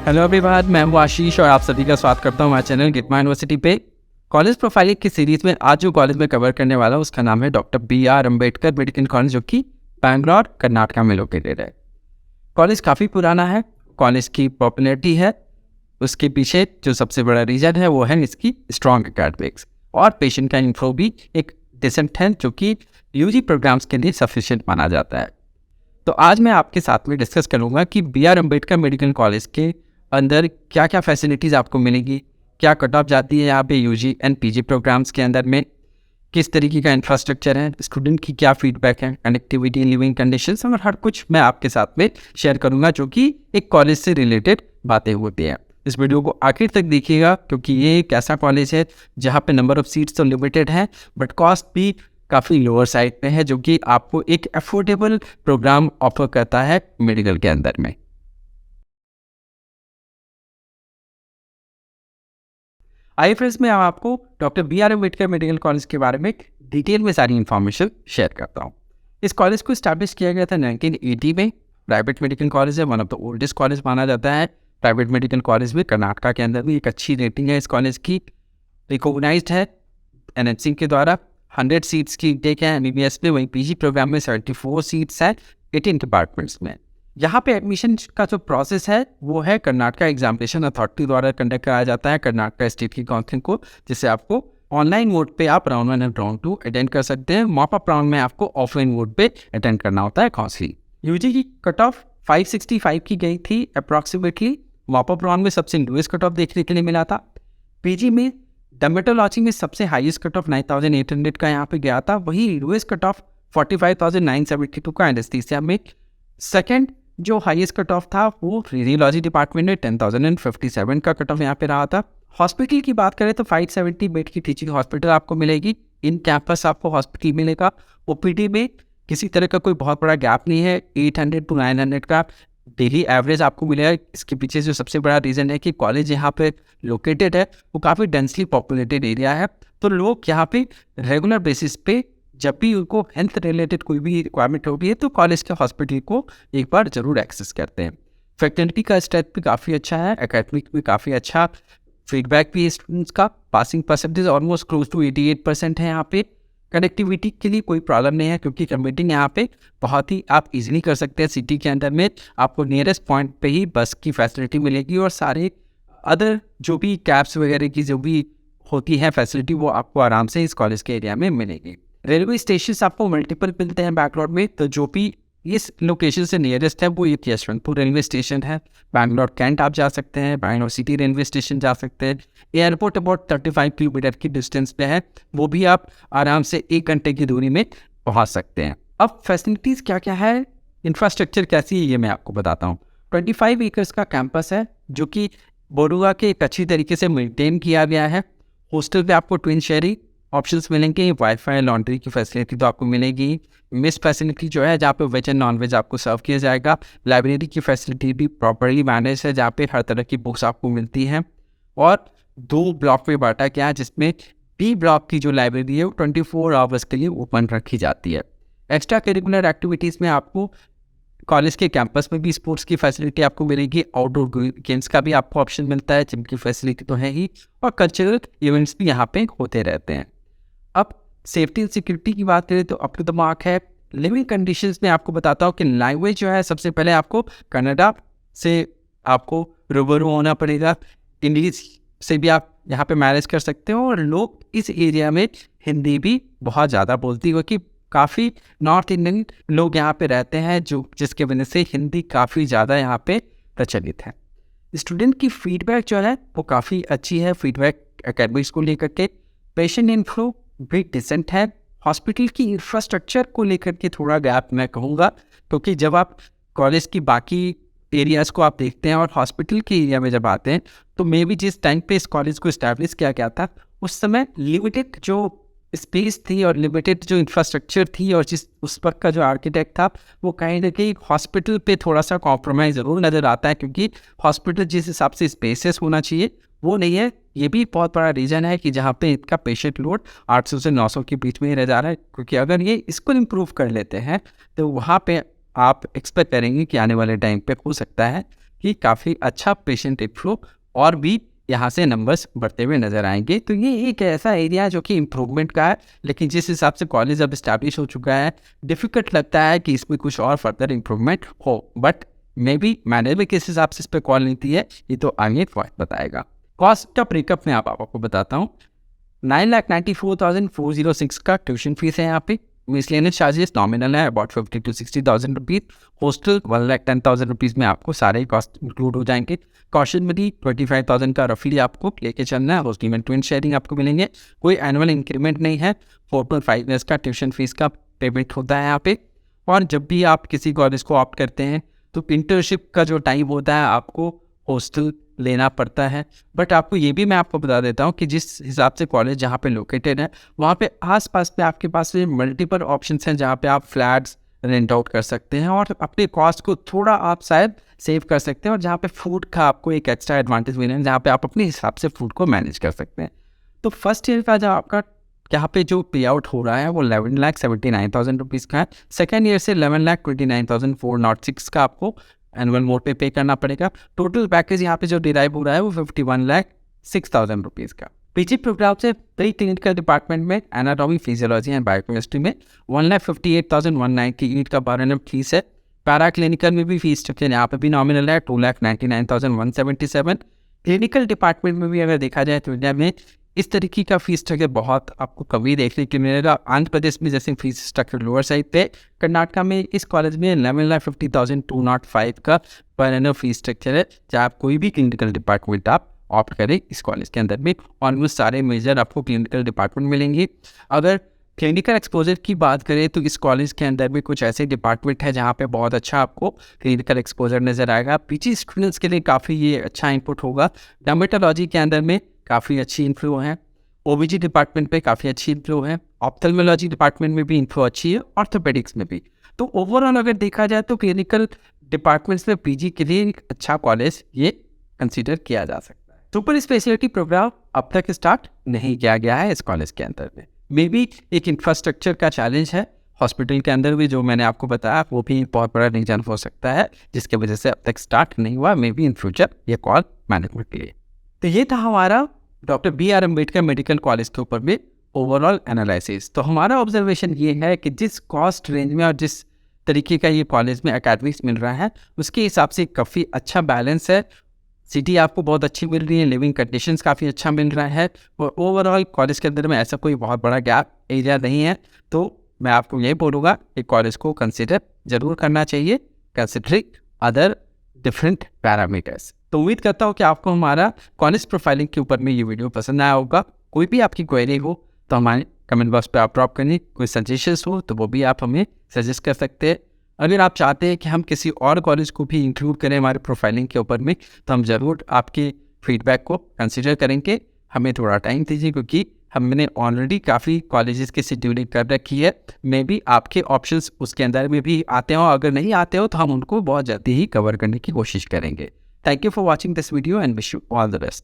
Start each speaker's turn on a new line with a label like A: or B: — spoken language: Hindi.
A: हेलो एवरीवन, मैं हूं आशीष और आप सभी का स्वागत करता हूं हमारे चैनल गिटमा यूनिवर्सिटी पे। कॉलेज प्रोफाइलिंग की सीरीज में आज जो कॉलेज में कवर करने वाला हूं उसका नाम है doctor BR Ambedkar medical college, जो कि बैंगलोर कर्नाटका में लोकेटेड है। कॉलेज काफ़ी पुराना है। कॉलेज की पॉपुलैरिटी है, उसके पीछे जो सबसे बड़ा रीज़न है वो है इसकी स्ट्रॉन्ग एकेडमिक्स और पेशेंट का इन्फ्लो भी एक डिसेंट है, जो कि UG प्रोग्राम्स के लिए सफिशिएंट माना जाता है। तो आज मैं आपके साथ में डिस्कस करूंगा कि BR अम्बेडकर मेडिकल कॉलेज के अंदर क्या क्या फैसिलिटीज़ आपको मिलेगी, क्या कट ऑफ जाती है यहाँ पे UG एंड PG प्रोग्राम्स के अंदर में, किस तरीके का इंफ्रास्ट्रक्चर है, स्टूडेंट की क्या फीडबैक है, कनेक्टिविटी, लिविंग कंडीशंस और हर कुछ मैं आपके साथ में शेयर करूंगा, जो कि एक कॉलेज से रिलेटेड बातें होती हैं। इस वीडियो को आखिर तक देखिएगा, क्योंकि ये एक ऐसा कॉलेज है जहाँ पे नंबर ऑफ सीट्स तो लिमिटेड है बट कॉस्ट भी काफ़ी लोअर साइड पे है, जो कि आपको एक अफोर्डेबल प्रोग्राम ऑफर करता है मेडिकल के अंदर में। आइए फ्रेंड्स, मैं आपको doctor BR Ambedkar medical college के बारे में डिटेल में सारी इन्फॉर्मेशन शेयर करता हूँ। इस कॉलेज को इस्टेब्लिश किया गया था 1980 में। प्राइवेट मेडिकल कॉलेज है, one of the oldest college माना जाता है। प्राइवेट मेडिकल कॉलेज में कर्नाटका के अंदर भी एक अच्छी रेटिंग है इस कॉलेज की, रिकॉग्नाइज्ड है NHC के द्वारा। 100 सीट्स की इंटेक है MBBS में, वहीं PG प्रोग्राम में 74 सीट्स हैं 18 डिपार्टमेंट्स में। यहाँ पे एडमिशन का जो प्रोसेस है वो है कर्नाटका एग्जामिनेशन अथॉरिटी द्वारा कंडक्ट कराया जाता है, कर्नाटका स्टेट की काउंसिल को, जिससे आपको ऑनलाइन मोड पे आप राउंड 1 एंड राउंड 2 अटेंड कर सकते हैं। मॉपअप राउंड में आपको ऑफलाइन मोड पे अटेंड करना होता है काउंसिलिंग। UG की कट ऑफ 565 की गई थी अप्रॉक्सीमेटली। मॉपअप राउंड में सबसे लोएस्ट कट ऑफ देखने के लिए मिला था। PG में डर्मेटोलॉजी में सबसे हाईएस्ट कट ऑफ 9800 का यहाँ पे गया था, वही लोएस्ट कट ऑफ 45,972 का एनेस्थीसिया में। सेकेंड जो हाईएस्ट कट ऑफ था वो रेडियोलॉजी डिपार्टमेंट में 10,057 का कट ऑफ यहाँ पे रहा था। हॉस्पिटल की बात करें तो 570 बेड की टीचिंग हॉस्पिटल आपको मिलेगी, इन कैंपस आपको हॉस्पिटल मिलेगा। OPD में किसी तरह का कोई बहुत बड़ा गैप नहीं है, 800 to 900 का डेली एवरेज आपको मिलेगा। इसके पीछे जो सबसे बड़ा रीज़न है कि कॉलेज यहाँ पे लोकेटेड है वो काफ़ी डेंसली पॉपुलेटेड एरिया है, तो लोग यहाँ पे रेगुलर बेसिस पे जब भी उनको हेल्थ रिलेटेड कोई भी रिक्वायरमेंट होती है तो कॉलेज के हॉस्पिटल को एक बार ज़रूर एक्सेस करते हैं। फैकल्टी का स्टेट भी काफ़ी अच्छा है, एकेडमिक भी काफ़ी अच्छा फीडबैक भी है स्टूडेंट्स का। Passing percentage almost close to 88% है यहाँ पे। कनेक्टिविटी के लिए कोई प्रॉब्लम नहीं है, क्योंकि कम्यूटिंग यहाँ पे बहुत ही आप इजीली कर सकते हैं। सिटी के अंदर में आपको नियरेस्ट पॉइंट पे ही बस की फैसिलिटी मिलेगी और सारे अदर जो भी कैब्स वगैरह की जो भी होती है फैसिलिटी वो आपको आराम से इस कॉलेज के एरिया में मिलेगी। रेलवे स्टेशन आपको मल्टीपल मिलते हैं बैंगलोर में, तो जो भी इस लोकेशन से नियरेस्ट है वो एक यशवंतपुर रेलवे स्टेशन है। बैंगलोर कैंट आप जा सकते हैं, बैंगलोर सिटी रेलवे स्टेशन जा सकते हैं। एयरपोर्ट अबाउट 35 किलोमीटर की डिस्टेंस पे है, वो भी आप आराम से 1 घंटे की दूरी में पहुंच सकते हैं। अब फैसिलिटीज़ क्या क्या है, इंफ्रास्ट्रक्चर कैसी है, ये मैं आपको बताता हूँ। 25 एकर्स का कैंपस है, जो कि बोरुआ के एक अच्छी तरीके से मेंटेन किया गया है। हॉस्टल पे आपको ट्विन शेयरिंग ऑप्शंस मिलेंगे, वाईफाई, लॉन्ड्री की फैसिलिटी तो आपको मिलेगी। मिस फैसिलिटी जो है जहाँ पे वेज एंड नॉन वेज आपको सर्व किया जाएगा। लाइब्रेरी की फैसिलिटी भी प्रॉपरली मैनेज है, जहाँ पे हर तरह की बुक्स आपको मिलती हैं। और 2 ब्लॉक में बांटा गया है, जिसमें B ब्लॉक की जो लाइब्रेरी है वो 24 आवर्स के लिए ओपन रखी जाती है। एक्स्ट्रा करिकुलर एक्टिविटीज़ में आपको कॉलेज के कैंपस में भी स्पोर्ट्स की फैसिलिटी आपको मिलेगी, आउटडोर गेम्स का भी आपको ऑप्शन मिलता है, जिम की फैसिलिटी तो है ही, और कल्चरल इवेंट्स भी यहाँ पे होते रहते हैं। अब सेफ्टी एंड सिक्योरिटी की बात करें तो अप टू द मार्क है। लिविंग कंडीशंस में आपको बताता हूँ कि लैंग्वेज जो है सबसे पहले आपको कन्नड़ा से आपको रूबरू होना पड़ेगा। इंग्लिश से भी आप यहाँ पे मैनेज कर सकते हो, और लोग इस एरिया में हिंदी भी बहुत ज़्यादा बोलती हो कि काफ़ी नॉर्थ इंडियन लोग यहाँ पे रहते हैं, जो जिसके वजह से हिंदी काफ़ी ज़्यादा यहाँ पे प्रचलित है। स्टूडेंट की फीडबैक जो है वो काफ़ी अच्छी है, फीडबैक एकेडमिक्स को लेकर के। पेशेंट इन्फ्लो भी डिसेंट है। हॉस्पिटल की इंफ्रास्ट्रक्चर को लेकर के थोड़ा गैप मैं कहूँगा, क्योंकि जब आप कॉलेज की बाकी एरियाज़ को आप देखते हैं और हॉस्पिटल के एरिया में जब आते हैं तो मे बी जिस टाइम पे इस कॉलेज को इस्टेब्लिश किया गया था उस समय लिमिटेड जो स्पेस थी और लिमिटेड जो इंफ्रास्ट्रक्चर थी, और जिस उस वक्त का जो आर्किटेक्ट था वो कहीं ना कहीं हॉस्पिटल पे थोड़ा सा कॉम्प्रोमाइज़ ज़रूर नज़र आता है, क्योंकि हॉस्पिटल जिस हिसाब से स्पेसेस होना चाहिए वो नहीं है। ये भी बहुत बड़ा रीज़न है कि जहाँ पे इनका पेशेंट लोड 800 से 900 के बीच में ही रह जा रहा है, क्योंकि अगर ये इसको इम्प्रूव कर लेते हैं तो वहाँ पे आप एक्सपेक्ट करेंगे कि आने वाले टाइम पे हो सकता है कि काफ़ी अच्छा पेशेंट इनफ्लो और भी यहाँ से नंबर्स बढ़ते हुए नज़र आएंगे। तो ये एक ऐसा एरिया है जो कि इम्प्रूवमेंट का है, लेकिन जिस हिसाब से कॉलेज अब इस्टेब्लिश हो चुका है, डिफ़िकल्ट लगता है कि इसमें कुछ और फर्दर इम्प्रूवमेंट हो। बट मे बी मैंने भी किस हिसाब से इस पर कॉल नहीं दी है, ये तो आगे वक्त बताएगा। कॉस्ट का ब्रेकअप मैं आपको बताता हूँ। 9,94,406 का ट्यूशन फीस है यहाँ पे। मिसलेनियस चार्जेस नॉमिनल है about 50 to 60,000 rupees. Hostel 1,10,000 rupees में आपको सारे कॉस्ट इंक्लूड हो जाएंगे। कॉशन मनी 25,000 का रफली आपको लेके चलना है। हॉस्टल में ट्विन शेयरिंग आपको मिलेंगे। कोई एनुअल इंक्रीमेंट नहीं है। 4.5 ईयर्स का ट्यूशन फीस का पेमेंट होता है यहाँ पे। और जब भी आप किसी कॉलेज को ऑप्ट करते हैं तो इंटर्नशिप का जो टाइम होता है आपको हॉस्टल लेना पड़ता है। बट आपको ये भी मैं आपको बता देता हूँ कि जिस हिसाब से कॉलेज जहाँ पे लोकेटेड है वहाँ पे आसपास में आपके पास मल्टीपल ऑप्शंस हैं जहाँ पे आप फ्लैट्स रेंट आउट कर सकते हैं और अपने कॉस्ट को थोड़ा आप शायद सेव कर सकते हैं। और जहाँ पे फूड का आपको एक एक्स्ट्रा एडवांटेज मिले हैं जहाँ पे आप अपने हिसाब से फूड को मैनेज कर सकते हैं। तो फर्स्ट ईयर का जो आपका यहाँ पे जो पे आउट हो रहा है वो 11,79,000 रुपीज़ का है। सेकेंड ईयर से 11,29,406 का आपको एनुअल मोड पे करना पड़ेगा। टोटल पैकेज यहाँ पे जो डिराइव हो रहा है वो 51,06,000 रुपीज़ का। पीजी प्रोग्राम से प्री क्लिनिकल डिपार्टमेंट में एनाटॉमी, फिजियोलॉजी एंड बायोकेमिस्ट्री में 1,58,198 का पर एनम फीस है। पैरा क्लिनिकल में भी फीस स्ट्रक्चर यहाँ पे भी नॉमिनल है 2,99,177। क्लिनिकल डिपार्टमेंट में भी अगर देखा जाए तो इंडिया में इस तरीके का फीस स्ट्रक्चर बहुत आपको कभी देखने को मिलेगा। आंध्र प्रदेश में जैसे फीस स्ट्रक्चर लोअर साइड पे, कर्नाटका में इस कॉलेज में 11,50,205 का पर एनम फीस स्ट्रक्चर है जहाँ आप कोई भी क्लिनिकल डिपार्टमेंट आप ऑप्ट करें इस कॉलेज के अंदर में। ऑलमोस्ट सारे मेजर आपको क्लिनिकल डिपार्टमेंट मिलेंगे। अगर क्लिनिकल एक्सपोजर की बात करें तो इस कॉलेज के अंदर में कुछ ऐसे डिपार्टमेंट है जहाँ पे बहुत अच्छा आपको क्लिनिकल एक्सपोजर नज़र आएगा। पीजी स्टूडेंट्स के लिए काफ़ी ये अच्छा इनपुट होगा। डर्मेटोलॉजी के अंदर में काफ़ी अच्छी इन्फ्लो है। ओबीजी डिपार्टमेंट पे काफ़ी अच्छी इन्फ्लो है। ऑप्थेल्मोलॉजी डिपार्टमेंट में भी इन्फ्लो अच्छी है, ऑर्थोपेडिक्स में भी। तो ओवरऑल अगर देखा जाए तो क्लिनिकल डिपार्टमेंट्स में पीजी के लिए एक अच्छा कॉलेज ये कंसीडर किया जा सकता है। सुपर स्पेशलिटी प्रोग्राम अब तक स्टार्ट नहीं किया गया है इस कॉलेज के अंदर में। मे बी एक इंफ्रास्ट्रक्चर का चैलेंज है हॉस्पिटल के अंदर भी, जो मैंने आपको बताया वो भी बहुत बड़ा रीजन हो सकता है जिसकी वजह से अब तक स्टार्ट नहीं हुआ। मे बी इन फ्यूचर ये कॉल मैनेजमेंट के लिए। तो ये था हमारा doctor B R. Ambedkar medical college के ऊपर में ओवरऑल एनालिसिस। तो हमारा ऑब्जर्वेशन ये है कि जिस कॉस्ट रेंज में और जिस तरीके का ये कॉलेज में एकेडमिक्स मिल रहा है उसके हिसाब से काफ़ी अच्छा बैलेंस है। सिटी आपको बहुत अच्छी मिल रही है, लिविंग कंडीशंस काफ़ी अच्छा मिल रहा है और ओवरऑल कॉलेज के अंदर में ऐसा कोई बहुत बड़ा गैप एरिया नहीं है। तो मैं आपको यही बोलूँगा कि कॉलेज को कंसिडर ज़रूर करना चाहिए कंसिडरिंग अदर डिफरेंट पैरामीटर्स। तो उम्मीद करता हूँ कि आपको हमारा कॉलेज प्रोफाइलिंग के ऊपर में ये वीडियो पसंद आया होगा। कोई भी आपकी क्वेरी हो तो हमारे कमेंट बॉक्स पे आप ड्रॉप करिए। कोई सजेशंस हो तो वो भी आप हमें सजेस्ट कर सकते हैं। अगर आप चाहते हैं कि हम किसी और कॉलेज को भी इंक्लूड करें हमारे प्रोफाइलिंग के ऊपर में तो हम ज़रूर आपके फीडबैक को कंसिडर करेंगे। हमें थोड़ा टाइम दीजिए क्योंकि हमने ऑलरेडी काफ़ी कॉलेजेस की शेड्यूलिंग कर रखी है। मे बी आपके ऑप्शंस उसके अंदर में भी आते हो, अगर नहीं आते हो तो हम उनको बहुत जल्दी ही कवर करने की कोशिश करेंगे। Thank you for watching this video and wish you all the best.